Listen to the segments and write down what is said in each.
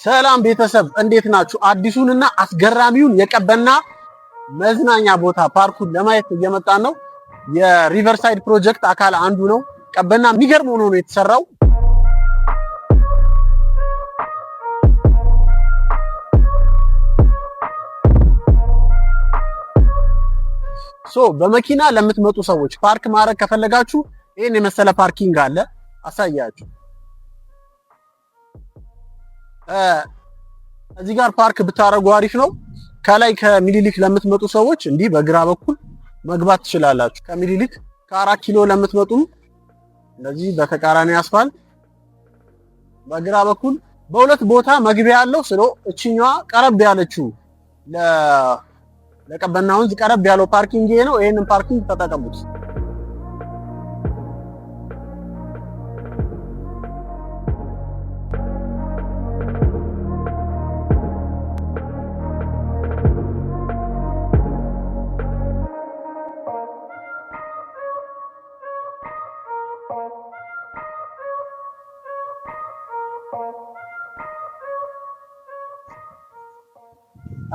ሰላም ቤተሰብ እንዴት ናችሁ? አዲሱንና አስገራሚውን የቀበና መዝናኛ ቦታ ፓርኩን ለማየት እየመጣን ነው። የሪቨርሳይድ ፕሮጀክት አካል አንዱ ነው። ቀበና የሚገርም ሆኖ ነው የተሰራው። በመኪና ለምትመጡ ሰዎች ፓርክ ማድረግ ከፈለጋችሁ ይሄን የመሰለ ፓርኪንግ አለ፣ አሳያችሁ። እዚህ ጋር ፓርክ ብታረጉ አሪፍ ነው። ከላይ ከሚኒሊክ ለምትመጡ ሰዎች እንዲህ በግራ በኩል መግባት ትችላላችሁ። ከሚኒሊክ ከ4 ኪሎ ለምትመጡም እንደዚህ በተቃራኒ አስፋልት በግራ በኩል በሁለት ቦታ መግቢያ ያለው ስለ እቺኛዋ ቀረብ ያለችው ለቀበና ወንዝ ቀረብ ያለው ፓርኪንግ ይሄ ነው። ይሄንን ፓርኪንግ ተጠቀሙት።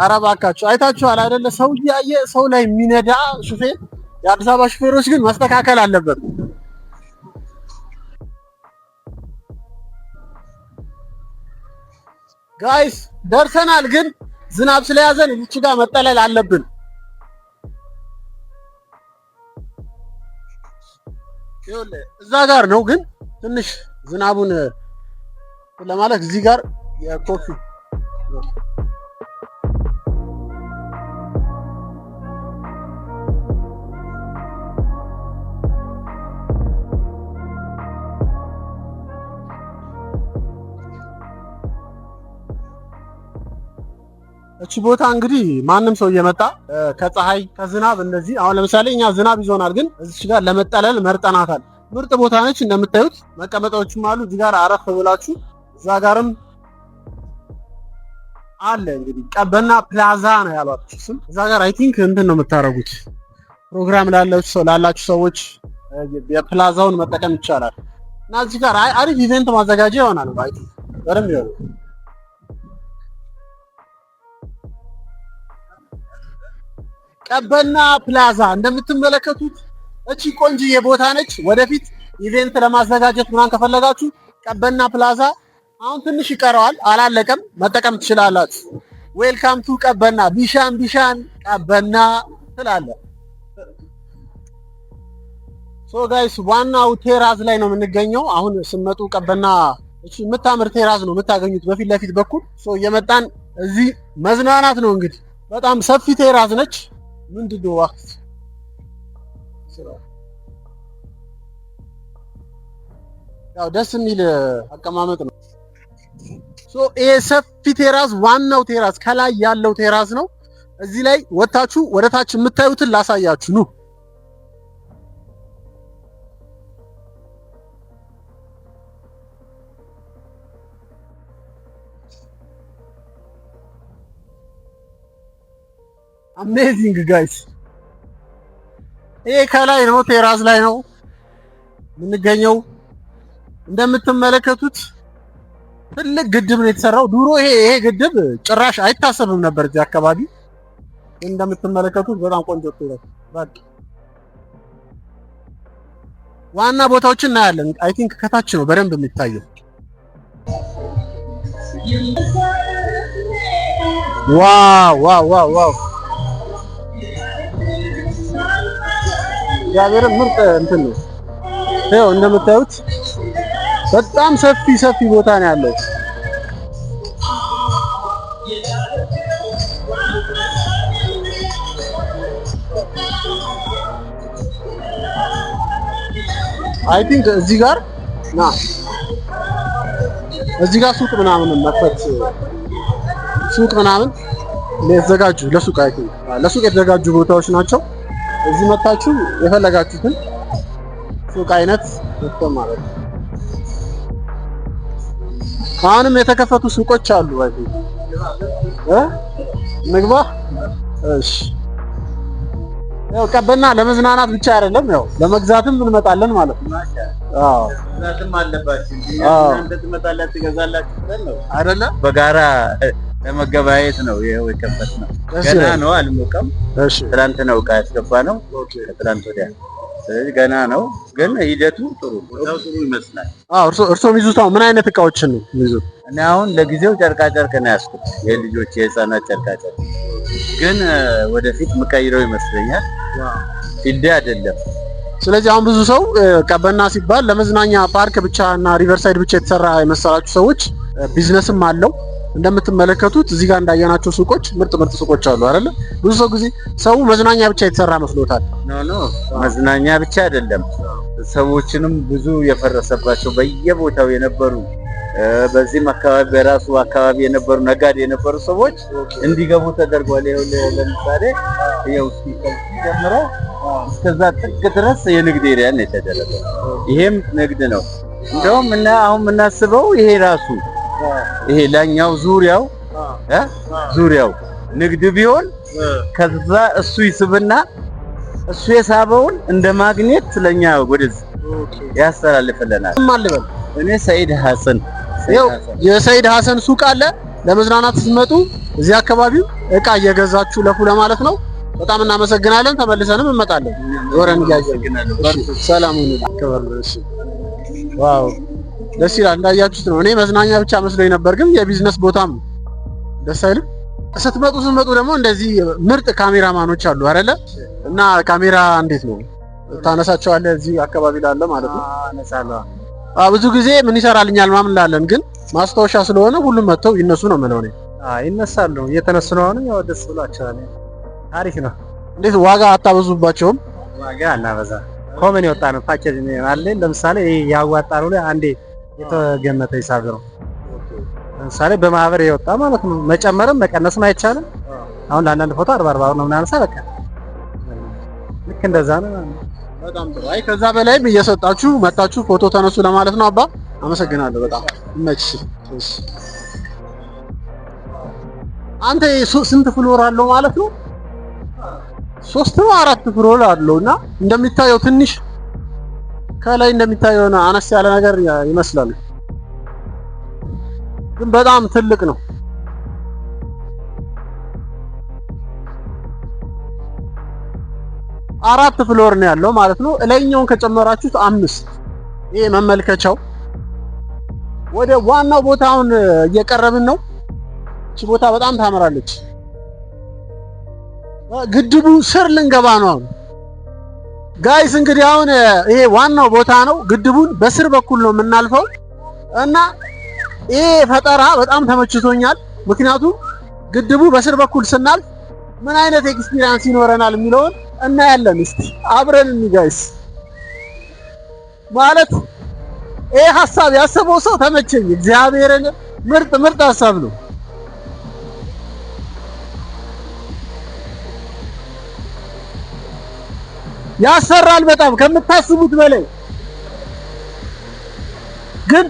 ኧረ እባካችሁ አይታችኋል አይደለ? ሰው እያየ ሰው ላይ የሚነዳ ሹፌር። የአዲስ አበባ ሹፌሮች ግን መስተካከል አለበት። ጋይስ ደርሰናል፣ ግን ዝናብ ስለያዘን እዚህ ጋር መጠለል አለብን። ይኸውልህ እዛ ጋር ነው፣ ግን ትንሽ ዝናቡን ለማለት እዚህ ጋር የኮፊ እቺ ቦታ እንግዲህ ማንም ሰው እየመጣ ከፀሐይ ከዝናብ እንደዚህ አሁን ለምሳሌ እኛ ዝናብ ይዞናል፣ ግን እዚህ ጋር ለመጠለል መርጠናታል። ምርጥ ቦታ ነች። እንደምታዩት መቀመጫዎችም አሉ። እዚህ ጋር አረፍ ብላችሁ እዛ ጋርም አለ። እንግዲህ ቀበና ፕላዛ ነው ያሏችሁ ስም። እዛ ጋር አይ ቲንክ እንትን ነው የምታረጉት ፕሮግራም ላላችሁ ሰዎች የፕላዛውን መጠቀም ይቻላል። እና እዚህ ጋር አሪፍ ኢቨንት ማዘጋጃ ይሆናል። ባይ በደምብ ይሆናል። ቀበና ፕላዛ እንደምትመለከቱት እቺ ቆንጆዬ ቦታ ነች። ወደፊት ኢቨንት ለማዘጋጀት ምናምን ከፈለጋችሁ ቀበና ፕላዛ አሁን ትንሽ ይቀረዋል፣ አላለቀም፣ መጠቀም ትችላላችሁ። ዌልካም ቱ ቀበና ቢሻን ቀበና ትላለ። ጋይስ ዋናው ቴራዝ ላይ ነው የምንገኘው። አሁን ስመጡ ቀበና እቺ የምታምር ቴራዝ ነው የምታገኙት በፊት ለፊት በኩል። እየመጣን እዚህ መዝናናት ነው። እንግዲህ በጣም ሰፊ ቴራዝ ነች። ምንድነው ዋክስ ያው ደስ የሚል አቀማመጥ ነው። ይሄ ሰፊ ቴራዝ ዋናው ቴራዝ ከላይ ያለው ቴራዝ ነው። እዚህ ላይ ወጣችሁ ወደታች የምታዩትን ላሳያችሁ ነው። አሜዚንግ ጋይስ፣ ይሄ ከላይ ነው ቴራዝ ላይ ነው የምንገኘው። እንደምትመለከቱት ትልቅ ግድብ ነው የተሰራው። ድሮ ይሄ ግድብ ጭራሽ አይታሰብም ነበር እዚህ አካባቢ። እንደምትመለከቱት በጣም ቆንጆ ነው። በቃ ዋና ቦታዎችን እናያለን። አይ ቲንክ ከታች ነው በደንብ የሚታየው። ዋው እግዚአብሔር ምርጥ እንትን ነው። ይኸው እንደምታዩት በጣም ሰፊ ቦታ ነው ያለው። አይ ቲንክ እዚህ ጋር ሱቅ ምናምን መክፈት ሱቅ ምናምን የተዘጋጁ ለሱቅ የተዘጋጁ ቦታዎች ናቸው። እዚህ መታችሁ የፈለጋችሁትን ሱቅ አይነት መጥተው ማለት ነው። አሁንም የተከፈቱ ሱቆች አሉ። ንግባ። እሺ ያው ቀበና ለመዝናናት ብቻ አይደለም ያው ለመግዛትም እንመጣለን ማለት ነው። አዎ ለዛትም አለባችሁ እንጂ እናንተ ትመጣላችሁ ትገዛላችሁ ብለን ነው አይደለ? በጋራ ለመገበያየት ነው ይሄው የከፈትነው። ገና ነው አልሞቀም። እሺ ትላንት ነው ዕቃ ያስገባነው። ከትላንት ወዲያ ስለዚህ ገና ነው፣ ግን ሂደቱ ጥሩ ይመስላል። አዎ እርሶ የሚይዙት ምን አይነት እቃዎችን ነው የሚይዙት? እኔ አሁን ለጊዜው ጨርቃ ጨርቅ ነው ያዝኩት፣ የልጆች የህፃናት ጨርቃ ጨርቅ፣ ግን ወደፊት የምቀይረው ይመስለኛል። ፊልድ አይደለም። ስለዚህ አሁን ብዙ ሰው ቀበና ሲባል ለመዝናኛ ፓርክ ብቻ እና ሪቨርሳይድ ብቻ የተሰራ የመሰላችሁ ሰዎች ቢዝነስም አለው። እንደምትመለከቱት እዚህ ጋር እንዳየናቸው ሱቆች ምርጥ ሱቆች አሉ አይደለ? ብዙ ሰው መዝናኛ ብቻ የተሰራ መስሎታል። ኖ መዝናኛ ብቻ አይደለም። ሰዎችንም ብዙ የፈረሰባቸው በየቦታው የነበሩ በዚህም አካባቢ በራሱ አካባቢ የነበሩ ነጋዴ የነበሩ ሰዎች እንዲገቡ ተደርጓል። ይኸው ለምሳሌ ይኸው ጀምሮ እስከዛ ጥግ ድረስ የንግድ ኤሪያ ነው የተደረገው። ይሄም ንግድ ነው። እንደውም እና አሁን የምናስበው ይሄ ራሱ ይሄ ላኛው ዙሪያው ንግድ ቢሆን ከዛ እሱ ይስብና እሱ የሳበውን እንደ ማግኔት ስለኛ ወደዚህ ያስተላልፍልናል። ማልበል እኔ ሰይድ ሐሰን የሰይድ ሐሰን ሱቅ አለ። ለመዝናናት ስትመጡ እዚህ አካባቢው እቃ እየገዛችሁ ለፉ ለማለት ነው። በጣም እናመሰግናለን። ተመልሰንም እንመጣለን። ወረን ያያገናል። ሰላም ይሁን። እሺ ዋው ደስ ይላል። እንዳያችሁት ነው። እኔ መዝናኛ ብቻ መስሎኝ ነበር፣ ግን የቢዝነስ ቦታም ደስ አይልም? ስትመጡ ደግሞ እንደዚህ ምርጥ ካሜራማኖች አሉ አይደለ? እና ካሜራ እንዴት ነው ታነሳቸዋለህ? እዚህ አካባቢ ላለ ማለት ነው። አነሳለሁ። ብዙ ጊዜ ምን ይሰራልኛል ማምን ላለን፣ ግን ማስታወሻ ስለሆነ ሁሉም መጥተው ይነሱ ነው የምለው እኔ። ይነሳሉ። እየተነሱ ነው። አሁን ያው ደስ ብሏቸዋል። አሪፍ ነው። እንዴት ዋጋ አታበዙባቸውም? ዋጋ አናበዛ። ኮመን የወጣ ነው ፓኬጅ አለ። ለምሳሌ ያዋጣነው ላይ አንዴ የተገመተ ሂሳብ ነው። ለምሳሌ በማህበር የወጣ ማለት ነው። መጨመርም መቀነስም አይቻልም። አሁን ለአንዳንድ ፎቶ 40 ብር ነው ምናነሳ በቃ ልክ እንደዛ ነው። በጣም ጥሩ። አይ ከዛ በላይም እየሰጣችሁ መጣችሁ ፎቶ ተነሱ ለማለት ነው። አባ አመሰግናለሁ በጣም ይመችሽ። እሺ አንተ ስንት ፍሎር አለው ማለት ነው? 3 ነው 4 ፍሎር አለውና እንደሚታየው ትንሽ ከላይ እንደሚታየው አነስ ያለ ነገር ይመስላል፣ ግን በጣም ትልቅ ነው። አራት ፍሎር ነው ያለው ማለት ነው። እላይኛውን ከጨመራችሁት 5። ይሄ መመልከቻው። ወደ ዋናው ቦታውን እየቀረብን ነው። እቺ ቦታ በጣም ታምራለች። ግድቡ ስር ልንገባ ነው አሁን ጋይስ። እንግዲህ አሁን ይሄ ዋናው ቦታ ነው። ግድቡን በስር በኩል ነው የምናልፈው እና ይሄ ፈጠራ በጣም ተመችቶኛል። ምክንያቱም ግድቡ በስር በኩል ስናልፍ ምን አይነት ኤክስፒሪየንስ ይኖረናል የሚለውን እናያለን። እስቲ አብረን ጋይስ። ማለት ይሄ ሐሳብ ያሰበው ሰው ተመቸኝ። እግዚአብሔርን ምርጥ ሐሳብ ነው። ያሰራል በጣም ከምታስቡት በላይ። ግን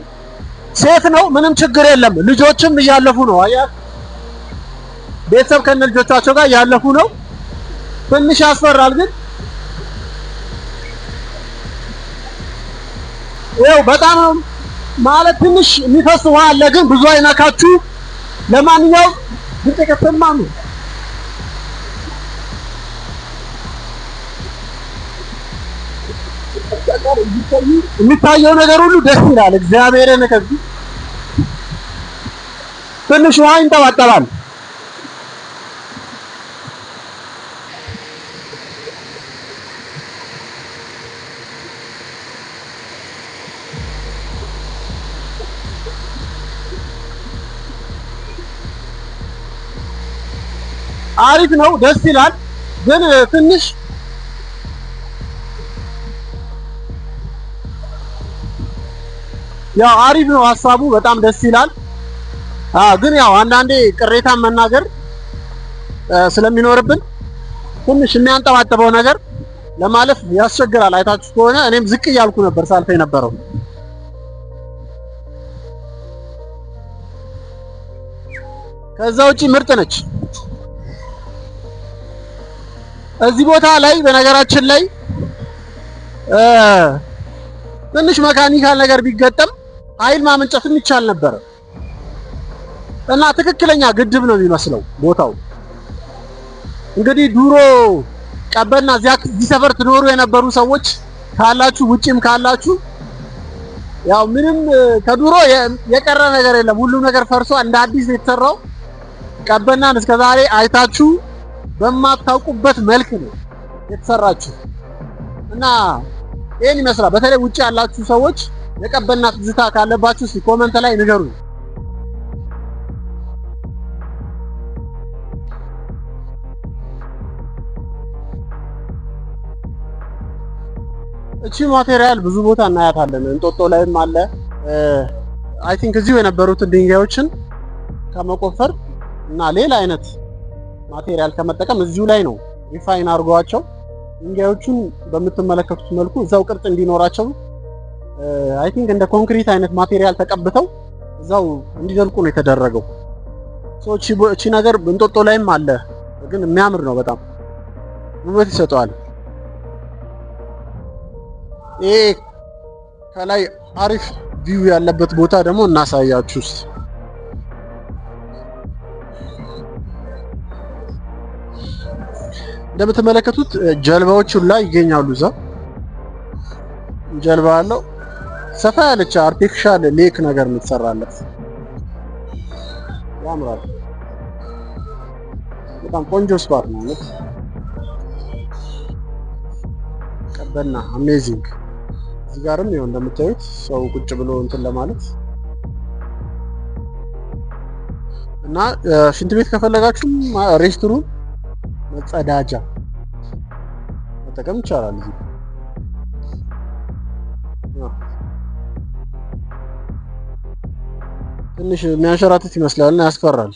ሴት ነው፣ ምንም ችግር የለም። ልጆችም እያለፉ ነው። አያ ቤተሰብ ከነ ልጆቻቸው ጋር እያለፉ ነው። ትንሽ ያስፈራል፣ ግን ይኸው በጣም ማለት ትንሽ የሚፈስ ውሃ አለ፣ ግን ብዙ አይነካችሁ። ለማንኛውም ብትከተማ ነው የሚታየው ነገር ሁሉ ደስ ይላል። እግዚአብሔርን ከዚህ ትንሽ ውሃ ይንጠባጠባል። አሪፍ ነው፣ ደስ ይላል፣ ግን ትንሽ ያው አሪፍ ነው ሐሳቡ፣ በጣም ደስ ይላል። ግን ያው አንዳንዴ ቅሬታ መናገር ስለሚኖርብን ትንሽ የሚያንጠባጥበው ነገር ለማለፍ ያስቸግራል። አይታችሁ ከሆነ እኔም ዝቅ እያልኩ ነበር ሳልፈ የነበረው። ከዛ ውጪ ምርጥ ነች። እዚህ ቦታ ላይ በነገራችን ላይ ትንሽ መካኒካል ነገር ቢገጠም ኃይል ማመንጨትም ይቻል ነበር እና ትክክለኛ ግድብ ነው የሚመስለው ቦታው። እንግዲህ ድሮ ቀበና እዚህ ሰፈር ትኖሩ የነበሩ ሰዎች ካላችሁ ውጪም ካላችሁ ያው ምንም ከድሮ የቀረ ነገር የለም። ሁሉም ነገር ፈርሶ እንደ አዲስ የተሰራው ቀበናን እስከዛሬ አይታችሁ በማታውቁበት መልክ ነው የተሰራችሁ እና ይሄን ይመስላል። በተለይ ውጪ ያላችሁ ሰዎች የቀበና ትዝታ ካለባችሁ እስኪ ኮመንት ላይ ንገሩኝ። እቺ ማቴሪያል ብዙ ቦታ እናያታለን። እንጦጦ ላይም አለ። አይ ቲንክ እዚሁ የነበሩትን ድንጋዮችን ከመቆፈር እና ሌላ አይነት ማቴሪያል ከመጠቀም እዚሁ ላይ ነው ሪፋይን አድርገዋቸው ድንጋዮቹን በምትመለከቱት መልኩ እዛው ቅርጽ እንዲኖራቸው አይ ቲንክ እንደ ኮንክሪት አይነት ማቴሪያል ተቀብተው እዛው እንዲዘልቁ ነው የተደረገው። እቺ ነገር እንጦጦ ላይም አለ፣ ግን የሚያምር ነው፣ በጣም ውበት ይሰጠዋል። ይሄ ከላይ አሪፍ ቪው ያለበት ቦታ ደግሞ እናሳያችሁ። እንደምትመለከቱት ጀልባዎች ላይ ይገኛሉ። እዛ ጀልባ አለው። ሰፋ ያለች አርቲፊሻል ሌክ ነገር የምትሰራለት ያምራል። በጣም ቆንጆ ስፓት ነው ማለት ቀበና አሜዚንግ። እዚህ ጋርም ይኸው እንደምታዩት ሰው ቁጭ ብሎ እንትን ለማለት እና ሽንት ቤት ከፈለጋችሁ ሬስትሩም መጸዳጃ መጠቀም ይቻላል። እዚህ ትንሽ የሚያንሸራትት ይመስላል እና ያስፈራል።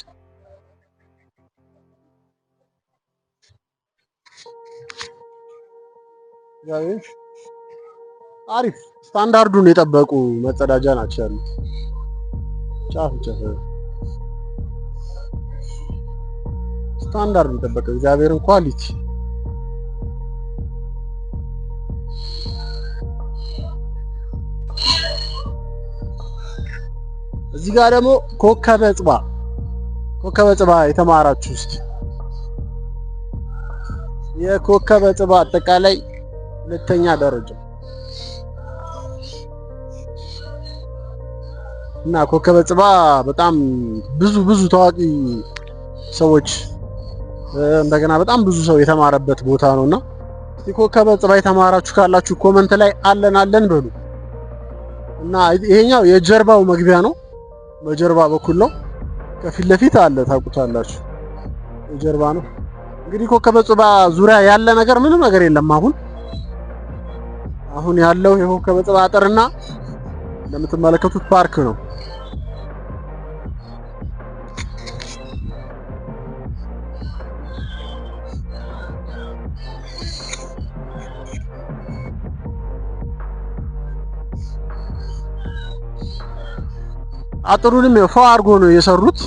አሪፍ ስታንዳርዱን የጠበቁ መጸዳጃ ናቸው ያሉት። ጫፍ ስታንዳርዱን የጠበቀ እግዚአብሔርን ኳሊቲ። እዚህ ጋር ደግሞ ኮከበ ጽባ የተማራችሁ እስኪ የኮከበ ጽባ አጠቃላይ ሁለተኛ ደረጃ እና ኮከበ ጽባ በጣም ብዙ ታዋቂ ሰዎች እንደገና በጣም ብዙ ሰው የተማረበት ቦታ ነውና ኮከበ ጽባ የተማራችሁ ካላችሁ ኮመንት ላይ አለን በሉ። እና ይሄኛው የጀርባው መግቢያ ነው፣ በጀርባ በኩል ነው። ከፊት ለፊት አለ ታውቁታላችሁ፣ የጀርባ ነው። እንግዲህ ኮከበ ጽባ ዙሪያ ያለ ነገር ምንም ነገር የለም። አሁን ያለው የኮከበ ጽባ አጥርና እንደምትመለከቱት ፓርክ ነው። አጥሩንም የፎ አርጎ ነው የሰሩት።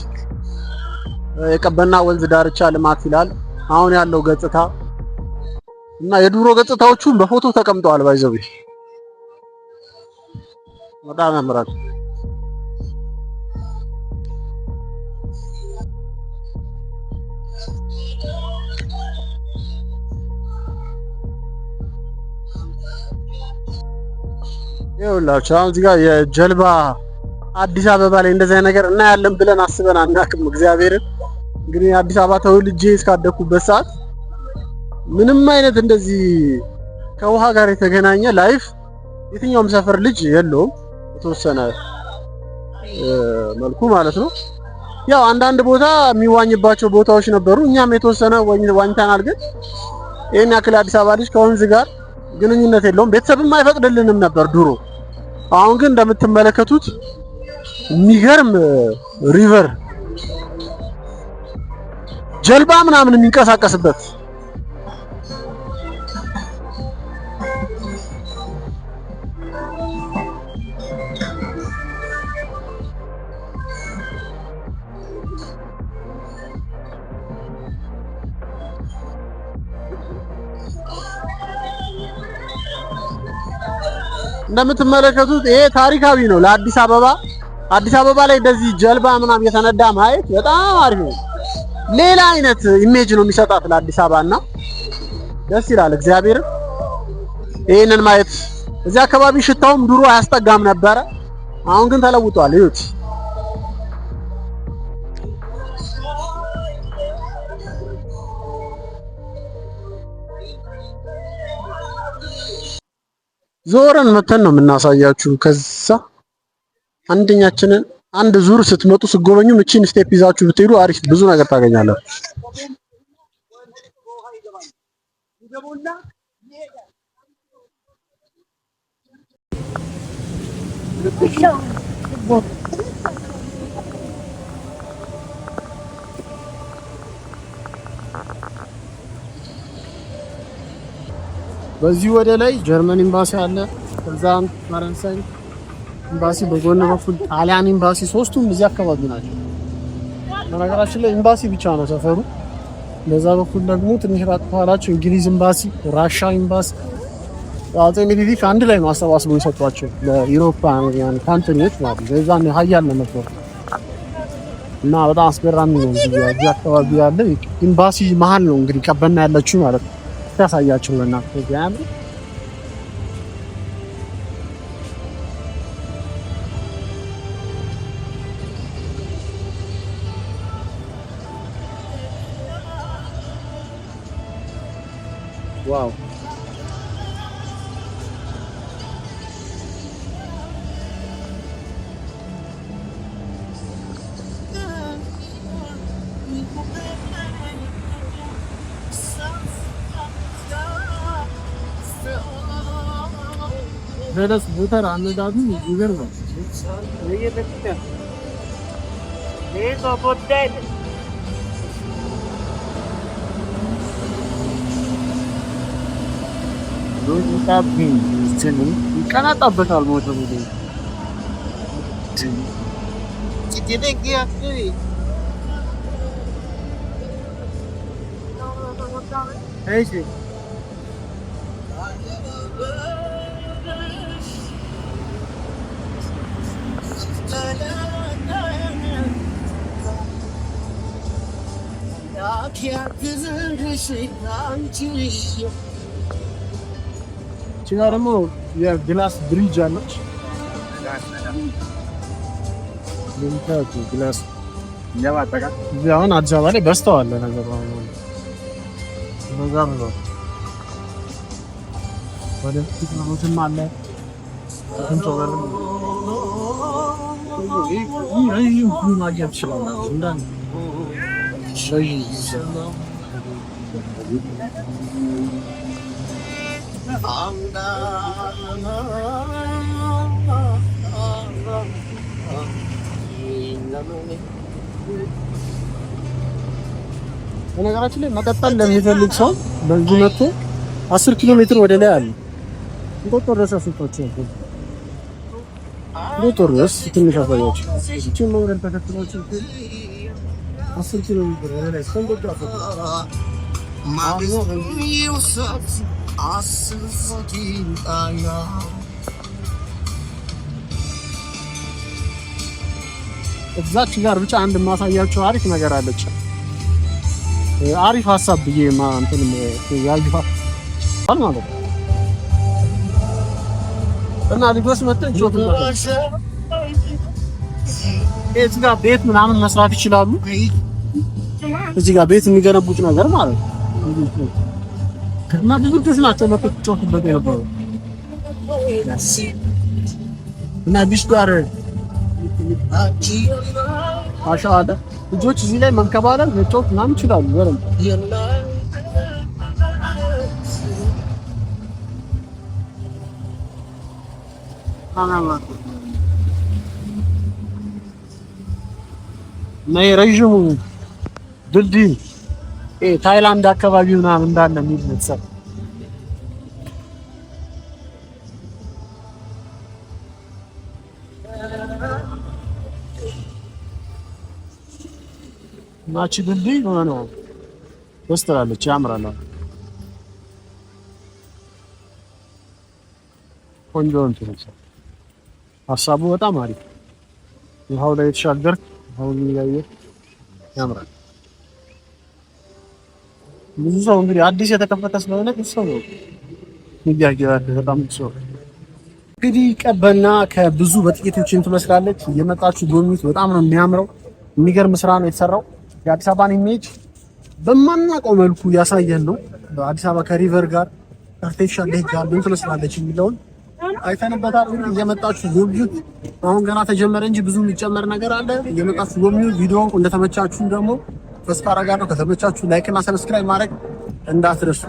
የቀበና ወንዝ ዳርቻ ልማት ይላል አሁን ያለው ገጽታ እና የድሮ ገጽታዎቹን በፎቶ ተቀምጠዋል። ባይዘው በጣም ያምራል። ይኸውላችሁ አሁን እዚህ ጋር የጀልባ አዲስ አበባ ላይ እንደዚህ አይነት ነገር እናያለን ብለን አስበን አናውቅም። እግዚአብሔርን እንግዲህ አዲስ አበባ ተወልጄ እስካደኩበት ሰዓት ምንም አይነት እንደዚህ ከውሃ ጋር የተገናኘ ላይፍ የትኛውም ሰፈር ልጅ የለውም። የተወሰነ መልኩ ማለት ነው። ያው አንዳንድ ቦታ የሚዋኝባቸው ቦታዎች ነበሩ። እኛም የተወሰነ ዋኝተናል። ግን ይሄን ያክል አዲስ አበባ ልጅ ከወንዝ ጋር ግንኙነት የለውም። ቤተሰብም አይፈቅድልንም ነበር ድሮ። አሁን ግን እንደምትመለከቱት የሚገርም ሪቨር ጀልባ ምናምን የሚንቀሳቀስበት እንደምትመለከቱት ይሄ ታሪካዊ ነው ለአዲስ አበባ። አዲስ አበባ ላይ እንደዚህ ጀልባ ምናምን የተነዳ ማየት በጣም አሪፍ ነው። ሌላ አይነት ኢሜጅ ነው የሚሰጣት ለአዲስ አበባ እና ደስ ይላል። እግዚአብሔር ይሄንን ማየት እዚህ አካባቢ ሽታውም ድሮ አያስጠጋም ነበረ። አሁን ግን ተለውጧል። እዩት። ዞረን መተን ነው የምናሳያችሁ። ከዛ አንደኛችንን አንድ ዙር ስትመጡ ስጎበኙ እቺን ስቴፕ ይዛችሁ ብትሄዱ አሪፍ ብዙ ነገር ታገኛላችሁ። በዚህ ወደ ላይ ጀርመን ኤምባሲ አለ። ከዛም ፈረንሳይ ኤምባሲ በጎን በኩል ጣሊያን ኤምባሲ፣ ሶስቱም እዚህ አካባቢ ናቸው። በነገራችን ላይ ኤምባሲ ብቻ ነው ሰፈሩ። በዛ በኩል ደግሞ ትንሽ ራቅ ካላችሁ እንግሊዝ ኤምባሲ፣ ራሻ ኤምባሲ፣ አጼ ምኒልክ አንድ ላይ ነው አሰባስበው የሰጧቸው ለዩሮፓውያን ካንትሪዎች ማለት ነው። በዛ ነው ሀያል ነበር እና በጣም አስገራሚ ነው። እዚህ አካባቢ ያለ ኤምባሲ መሀል ነው እንግዲህ ቀበና ያለችው ማለት ነው። ታሳያችሁ ለናንተ ጋር ዋው ለደስ ቡተር አነዳዱ ይገርማል። ይቀናጣበታል ሞተሩ ቺና ደግሞ የግላስ ብሪጅ አለች። ለምታቱ ግላስ ያባጠቃ አሁን አዲስ አበባ ላይ በስተዋል ነገር ነው ነው ወደ ቴክኖሎጂም አለ እንቶበልም ይሄ ማግኘት ይችላል እንዳን ሸይ በነገራችን ላይ መቀጠል ለሚፈልግ ሰው በዚህ መጥቶ 10 ኪሎ ሜትር ወደ ላይ አለ። እንቆጥር ረሳስቶች እንቆጥር ረስ ትንሽ አሳያችሁ። እቺ መንገድ ተከትላችሁ 10 ኪሎ ሜትር ወደ ላይ ስንቆጥር እዛች ጋር ብቻ አንድ ማሳያችሁ አሪፍ ነገር አለች። አሪፍ ሀሳብ ብዬ እንትን ያዩፋል ማለት ነው። እና ልጆች መጥተው ጆት እዚህ ጋር ቤት ምናምን መስራት ይችላሉ። እዚህ ጋር ቤት የሚገነቡት ነገር ማለት ነው። እና ብዙ ልጆች ናቸው መጥተው በገነባው እና ቢስጋር አሻአዳ ልጆች እዚህ ላይ መንከባለል መጫወት ምናምን ይችላሉ። ወረም ናይ ረጅሙ ድልድይ ታይላንድ አካባቢ ምናምን እንዳለ የሚል መሰል ማቺ ድልድይ ነው ወስተላለች። ያምራል። ቆንጆ እንትን ሀሳቡ በጣም አሪፍ። ውሃው ላይ የተሻገርክ አሁን ያየህ ያምራል። ብዙ ሰው እንግዲህ አዲስ የተከፈተ ስለሆነ ሰው ይያያል በጣም ሰው እንግዲህ ቀበና ከብዙ በጥቂቶችን ትመስላለች። የመጣችሁ ጎብኙት። በጣም ነው የሚያምረው። የሚገርም ስራ ነው የተሰራው። የአዲስ አበባን ኢሜጅ በማናውቀው መልኩ ያሳየን ነው። በአዲስ አበባ ከሪቨር ጋር አርቲፊሻል ሌክ ጋር ምን ትመስላለች የሚለውን አይተንበታል። እንግዲህ የመጣችሁ ጎብኙት። አሁን ገና ተጀመረ እንጂ ብዙ የሚጨመር ነገር አለ። የመጣችሁ ጎብኙት። ቪዲዮ እንደተመቻችሁ ደግሞ ተስፋ አደርጋለሁ። ከተመቻችሁ ላይክ እና ሰብስክራይብ ማድረግ እንዳትረሱ።